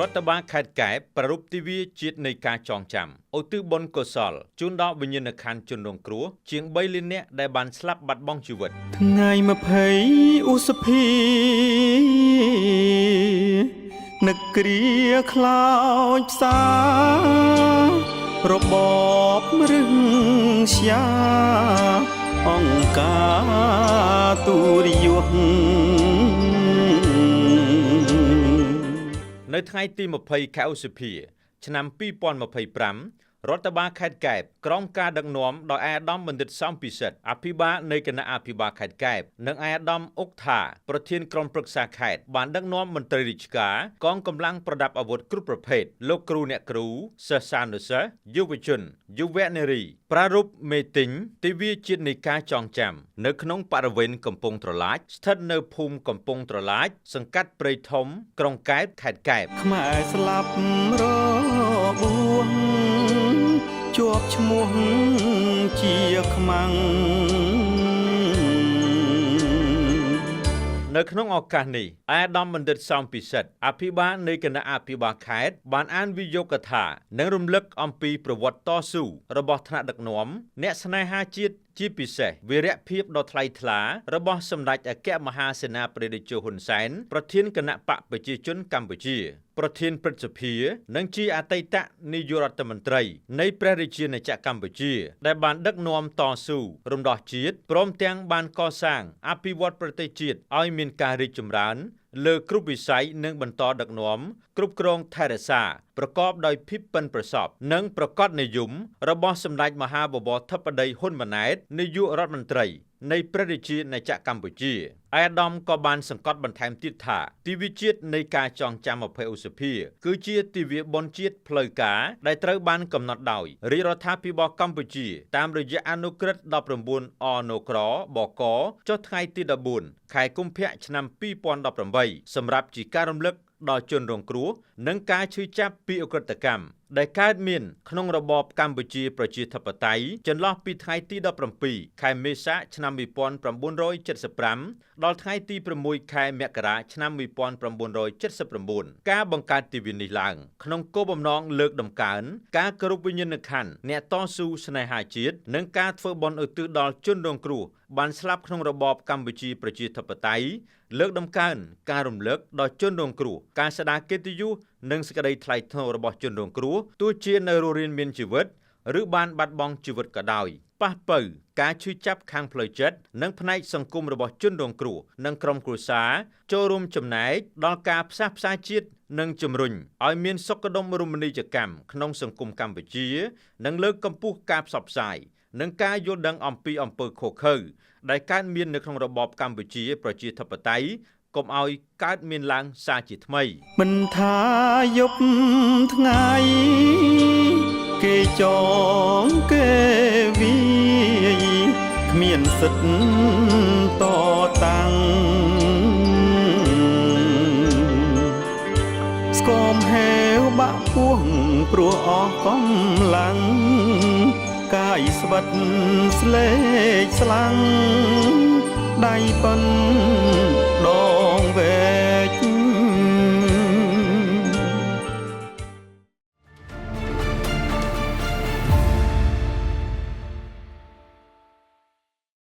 រដ្ឋបាលខេត្តកែបប្រារព្ធទិវាជាតិនៃការចងចាំឧទ្ទិសបុណ្យកុសលជូនដល់វិញ្ញាណក្ខន្ធជនរងគ្រោះជាង3លាននាក់ដែលបានស្លាប់បាត់បង់ជីវិតថ្ងៃ20ឧសភានឹកគ្រាខ្លោចផ្សារបបរឹងស្យាអង្គការទូរយុទ្ធនៅថ្ងៃទី20ខែឧសភាឆ្នាំ2025រដ្ឋបាលខេត្តកែបក្រោមការដឹកនាំដោយអាយដាមបណ្ឌិតសំពិសិដ្ឋអភិបាលនៃគណៈអភិបាលខេត្តកែបនិងអាយដាមអុកថាប្រធានក្រុមប្រឹក្សាខេត្តបានដឹកនាំមន្ត្រីរាជការកងកម្លាំងប្រដាប់អាវុធគ្រប់ប្រភេទលោកគ្រូអ្នកគ្រូសិស្សានុសិស្សយុវជនយុវនារីប្រារព្ធមេទិញទិវាជាតិនៃការចងចាំនៅក្នុងបរិវេណកំពង់ត្រឡាចស្ថិតនៅភូមិកំពង់ត្រឡាចសង្កាត់ព្រៃធំក្រុងកែបខេត្តកែបខ្មែរស្លាប់របួសជាប់ឈ្មោះជាខ្មាំងនៅក្នុងឱកាសនេះអាយដាមបណ្ឌិតសំពិសិដ្ឋអភិបាលនៃគណៈអភិបាលខេត្តបានអានវិយោគថានិងរំលឹកអំពីប្រវត្តិតស៊ូរបស់ថ្នាក់ដឹកនាំអ្នកស្នេហាជាតិជាពិសេសវីរភាពដ៏ថ្លៃថ្លារបស់សម្ដេចអគ្គមហាសេនាបតីតេជោហ៊ុនសែនប្រធានគណៈបកប្រជាជនកម្ពុជាប្រធានព្រឹទ្ធសភានិងជាអតីតនាយករដ្ឋមន្ត្រីនៃព្រះរាជាណាចក្រកម្ពុជាដែលបានដឹកនាំតស៊ូរំដោះជាតិព្រមទាំងបានកសាងអភិវឌ្ឍប្រទេសជាតិឲ្យមានការរីកចម្រើនលើគ្រប់វិស័យនិងបន្តដឹកនាំគ្រប់គ្រងថែរក្សាប្រកបដោយភាពប៉ិនប្រសប់និងប្រកបនិយមរបស់សម្ដេចមហាបវរធិបតីហ៊ុនម៉ាណែតនាយករដ្ឋមន្ត្រីនៃព្រះរាជាណាចក្រកម្ពុជាអាយដាមក៏បានសង្កត់បន្ថែមទៀតថាទិវាជាតិនៃការចងចាំ20ឧសភាគឺជាទិវាបុណ្យជាតិផ្លូវការដែលត្រូវបានកំណត់ដោយរាជរដ្ឋាភិបាលកម្ពុជាតាមរយៈអនុក្រឹត្យ19អនក្របកចុះថ្ងៃទី14ខែកុម្ភៈឆ្នាំ2018សម្រាប់ជាការរំលឹកដល់ជនរងគ្រោះនិងការឈឺចាប់ពីអក្រិតកម្មដែលកើតមានក្នុងរបបកម្ពុជាប្រជាធិបតេយ្យចន្លោះពីថ្ងៃទី17ខែមេសាឆ្នាំ1975ដល់ថ្ងៃទី6ខែមករាឆ្នាំ1979ការបង្កើតទិវានេះឡើងក្នុងគោលបំណងលើកតម្កើងការគោរពវិញ្ញាណក្ខន្ធអ្នកតស៊ូស្នេហាជាតិនិងការធ្វើបុណ្យឧទ្ទិសដល់ជនរងគ្រោះបានស្លាប់ក្នុងរបបកម្ពុជាប្រជាធិបតេយ្យលើកតម្កើងការរំលឹកដល់ជនរងគ្រោះការស្ដារកិត្តិយសនិងសេចក្តីថ្លៃថ្នូររបស់ជនរងគ្រោះទោះជានៅរស់រានមានជីវិតឬបានបាត់បង់ជីវិតក៏ដោយប៉ះប៉ូវការឈឺចាប់ខាងផ្លូវចិត្តនិងផ្នែកសង្គមរបស់ជនរងគ្រោះនិងក្រុមគ្រួសារចូលរួមចំណែកដល់ការផ្សះផ្សាជាតិនិងជំរុញឲ្យមានសុខដុមរមណីយកម្មក្នុងសង្គមកម្ពុជានិងលើកកម្ពស់ការផ្សព្វផ្សាយនិងការយល់ដឹងអំពីអំពើឃោរឃៅដែលកើតមាននៅក្នុងរបបកម្ពុជាប្រជាធិបតេយ្យកុំឲ្យកើតមានឡើងសារជាថ្មីមិនថាយប់ថ្ងៃគេចងគេវាយគ្មានសិទ្ធតតាំងស្គមហេវបាក់ពោះព្រោះអស់កម្លាំងកាយស្វិតស្លេកស្លាំងដៃប៉ុនដងវែ